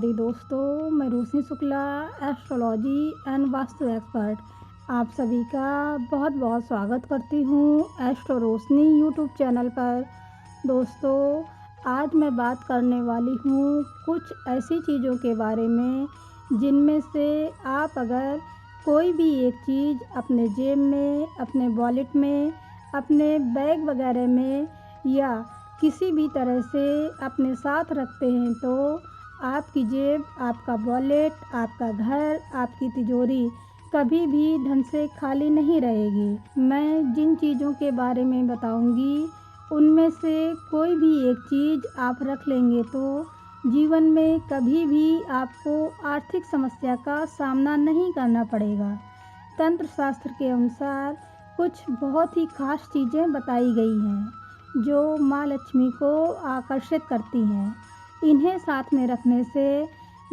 हमारी दोस्तों, मैं Roshni Shukla, astrology and vastu expert, आप सभी का बहुत बहुत स्वागत करती हूँ एस्ट्रो रोशनी यूट्यूब चैनल पर। दोस्तों, आज मैं बात करने वाली हूँ कुछ ऐसी चीज़ों के बारे में जिनमें से आप अगर कोई भी एक चीज़ अपने जेब में, अपने वॉलेट में, अपने बैग वगैरह में या किसी भी तरह से अपने साथ रखते हैं तो आपकी जेब, आपका वॉलेट, आपका घर, आपकी तिजोरी कभी भी ढंग से खाली नहीं रहेगी। मैं जिन चीज़ों के बारे में बताऊंगी उनमें से कोई भी एक चीज़ आप रख लेंगे तो जीवन में कभी भी आपको आर्थिक समस्या का सामना नहीं करना पड़ेगा। तंत्र शास्त्र के अनुसार कुछ बहुत ही खास चीज़ें बताई गई हैं जो माँ लक्ष्मी को आकर्षित करती हैं। इन्हें साथ में रखने से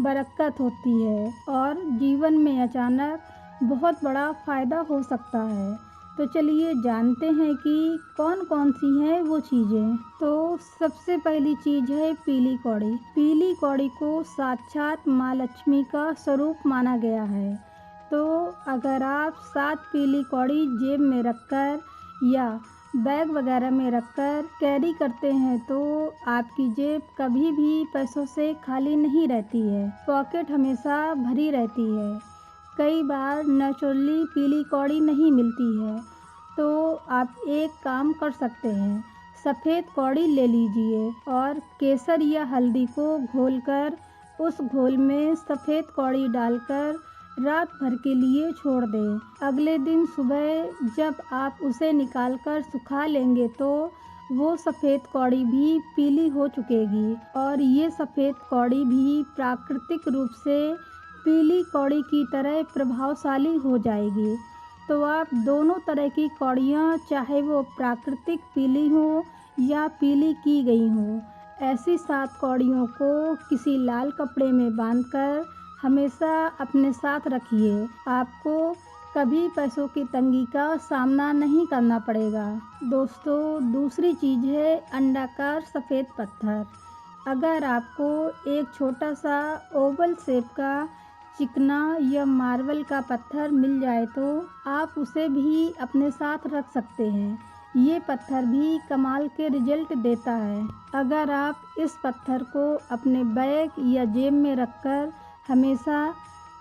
बरकत होती है और जीवन में अचानक बहुत बड़ा फ़ायदा हो सकता है। तो चलिए जानते हैं कि कौन कौन सी हैं वो चीज़ें। तो सबसे पहली चीज़ है पीली कौड़ी। पीली कौड़ी को साक्षात माँ लक्ष्मी का स्वरूप माना गया है। तो अगर आप 7 पीली कौड़ी जेब में रखकर या बैग वगैरह में रखकर कैरी करते हैं तो आपकी जेब कभी भी पैसों से खाली नहीं रहती है, पॉकेट हमेशा भरी रहती है। कई बार नेचुरली पीली कौड़ी नहीं मिलती है तो आप एक काम कर सकते हैं, सफ़ेद कौड़ी ले लीजिए और केसर या हल्दी को घोलकर उस घोल में सफ़ेद कौड़ी डालकर रात भर के लिए छोड़ दें। अगले दिन सुबह जब आप उसे निकालकर सुखा लेंगे तो वो सफ़ेद कौड़ी भी पीली हो चुकेगी और ये सफ़ेद कौड़ी भी प्राकृतिक रूप से पीली कौड़ी की तरह प्रभावशाली हो जाएगी। तो आप दोनों तरह की कौड़ियाँ, चाहे वो प्राकृतिक पीली हो या पीली की गई हो, ऐसी 7 कौड़ियों को किसी लाल कपड़े में बांधकर हमेशा अपने साथ रखिए। आपको कभी पैसों की तंगी का सामना नहीं करना पड़ेगा। दोस्तों, दूसरी चीज़ है अंडाकार सफ़ेद पत्थर। अगर आपको एक छोटा सा ओवल शेप का चिकना या मार्बल का पत्थर मिल जाए तो आप उसे भी अपने साथ रख सकते हैं। ये पत्थर भी कमाल के रिजल्ट देता है। अगर आप इस पत्थर को अपने बैग या जेब में रखकर हमेशा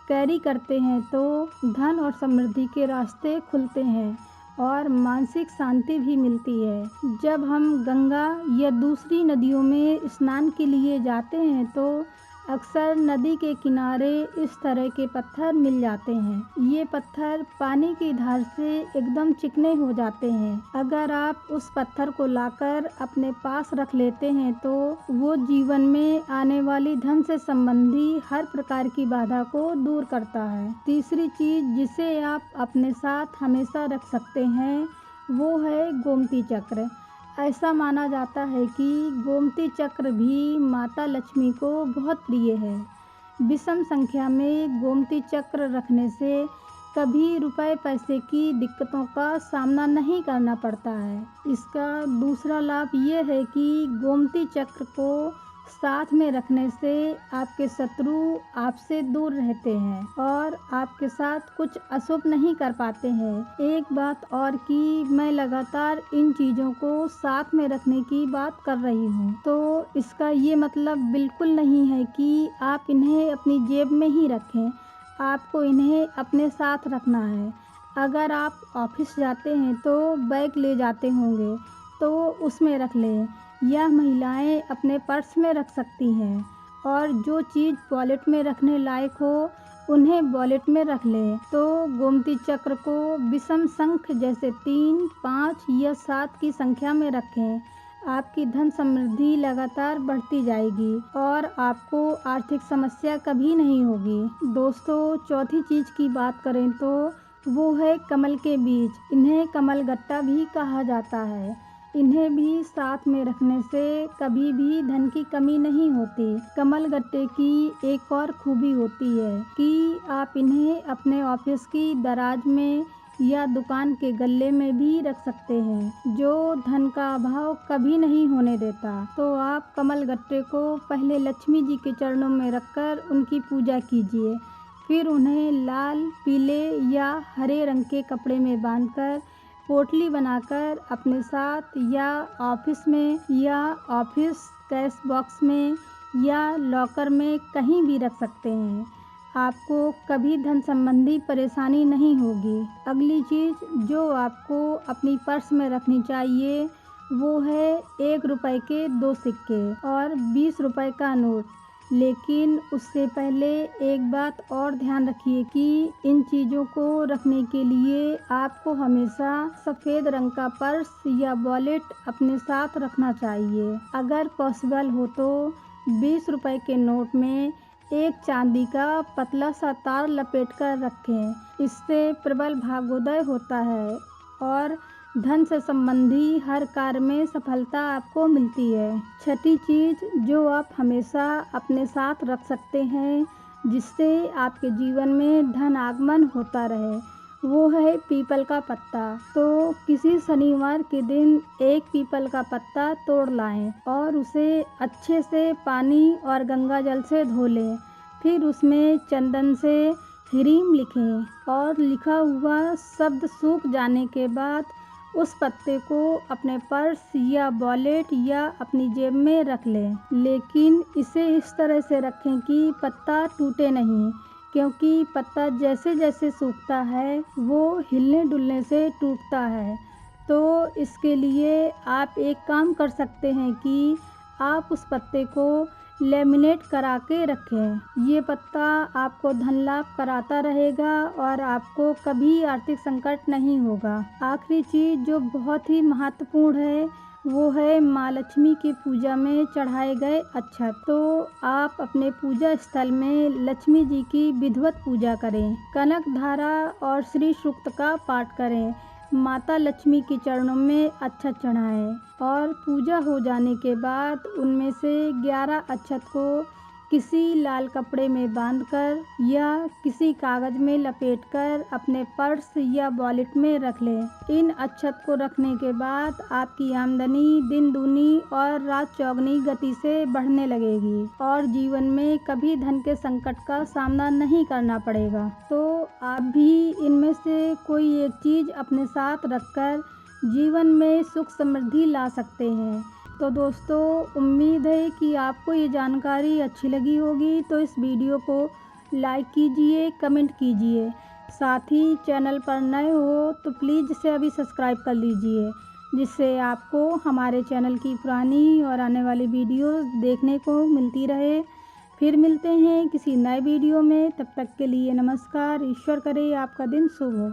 कैरी करते हैं तो धन और समृद्धि के रास्ते खुलते हैं और मानसिक शांति भी मिलती है। जब हम गंगा या दूसरी नदियों में स्नान के लिए जाते हैं तो अक्सर नदी के किनारे इस तरह के पत्थर मिल जाते हैं। ये पत्थर पानी की धार से एकदम चिकने हो जाते हैं। अगर आप उस पत्थर को लाकर अपने पास रख लेते हैं तो वो जीवन में आने वाली धन से संबंधी हर प्रकार की बाधा को दूर करता है। तीसरी चीज जिसे आप अपने साथ हमेशा रख सकते हैं वो है गोमती चक्र। ऐसा माना जाता है कि गोमती चक्र भी माता लक्ष्मी को बहुत प्रिय है। विषम संख्या में गोमती चक्र रखने से कभी रुपए पैसे की दिक्कतों का सामना नहीं करना पड़ता है। इसका दूसरा लाभ ये है कि गोमती चक्र को साथ में रखने से आपके शत्रु आपसे दूर रहते हैं और आपके साथ कुछ अशुभ नहीं कर पाते हैं। एक बात और कि मैं लगातार इन चीज़ों को साथ में रखने की बात कर रही हूँ तो इसका ये मतलब बिल्कुल नहीं है कि आप इन्हें अपनी जेब में ही रखें। आपको इन्हें अपने साथ रखना है। अगर आप ऑफिस जाते हैं तो बैग ले जाते होंगे तो उसमें रख लें या महिलाएं अपने पर्स में रख सकती हैं और जो चीज़ वॉलेट में रखने लायक हो उन्हें वॉलेट में रख लें। तो गोमती चक्र को विषम संख जैसे 3, 5 या 7 की संख्या में रखें। आपकी धन समृद्धि लगातार बढ़ती जाएगी और आपको आर्थिक समस्या कभी नहीं होगी। दोस्तों, चौथी चीज़ की बात करें तो वो है कमल के बीज। इन्हें कमल गट्टा भी कहा जाता है। इन्हें भी साथ में रखने से कभी भी धन की कमी नहीं होती। कमल गट्टे की एक और खूबी होती है कि आप इन्हें अपने ऑफिस की दराज में या दुकान के गल्ले में भी रख सकते हैं, जो धन का अभाव कभी नहीं होने देता। तो आप कमल गट्टे को पहले लक्ष्मी जी के चरणों में रखकर उनकी पूजा कीजिए। फिर उन्हें लाल, पीले या हरे रंग के कपड़े में बांधकर पोटली बनाकर अपने साथ या ऑफिस में या ऑफिस कैश बॉक्स में या लॉकर में कहीं भी रख सकते हैं। आपको कभी धन संबंधी परेशानी नहीं होगी। अगली चीज़ जो आपको अपनी पर्स में रखनी चाहिए वो है 1 रुपए के 2 सिक्के और 20 रुपए का नोट। लेकिन उससे पहले एक बात और ध्यान रखिए कि इन चीज़ों को रखने के लिए आपको हमेशा सफ़ेद रंग का पर्स या वॉलेट अपने साथ रखना चाहिए। अगर पॉसिबल हो तो 20 रुपए के नोट में एक चांदी का पतला सा तार लपेट कर रखें। इससे प्रबल भाग्योदय होता है और धन से संबंधी हर कार्य में सफलता आपको मिलती है। छठी चीज़ जो आप हमेशा अपने साथ रख सकते हैं जिससे आपके जीवन में धन आगमन होता रहे, वो है पीपल का पत्ता। तो किसी शनिवार के दिन एक पीपल का पत्ता तोड़ लाएं और उसे अच्छे से पानी और गंगा जल से धो लें। फिर उसमें चंदन से ह्रीम लिखें और लिखा हुआ शब्द सूख जाने के बाद उस पत्ते को अपने पर्स या वॉलेट या अपनी जेब में रख लें। लेकिन इसे इस तरह से रखें कि पत्ता टूटे नहीं, क्योंकि पत्ता जैसे जैसे सूखता है वो हिलने डुलने से टूटता है। तो इसके लिए आप एक काम कर सकते हैं कि आप उस पत्ते को लेमिनेट करा के रखें। ये पत्ता आपको धन लाभ कराता रहेगा और आपको कभी आर्थिक संकट नहीं होगा। आखिरी चीज़ जो बहुत ही महत्वपूर्ण है वो है माँ लक्ष्मी की पूजा में चढ़ाए गए अक्षत। तो आप अपने पूजा स्थल में लक्ष्मी जी की विधिवत पूजा करें, कनक धारा और श्री सूक्त का पाठ करें, माता लक्ष्मी के चरणों में अक्षत चढ़ाएं और पूजा हो जाने के बाद उनमें से 11 अक्षत को किसी लाल कपड़े में बांधकर या किसी कागज़ में लपेटकर अपने पर्स या वॉलेट में रख लें। इन अक्षत को रखने के बाद आपकी आमदनी दिन दूनी और रात चौगुनी गति से बढ़ने लगेगी और जीवन में कभी धन के संकट का सामना नहीं करना पड़ेगा। तो आप भी इनमें से कोई एक चीज़ अपने साथ रखकर जीवन में सुख समृद्धि ला सकते हैं। तो दोस्तों, उम्मीद है कि आपको ये जानकारी अच्छी लगी होगी। तो इस वीडियो को लाइक कीजिए, कमेंट कीजिए। साथ ही चैनल पर नए हो तो प्लीज़ इसे अभी सब्सक्राइब कर लीजिए, जिससे आपको हमारे चैनल की पुरानी और आने वाली वीडियोस देखने को मिलती रहे। फिर मिलते हैं किसी नए वीडियो में, तब तक के लिए नमस्कार। ईश्वर करे आपका दिन शुभ हो।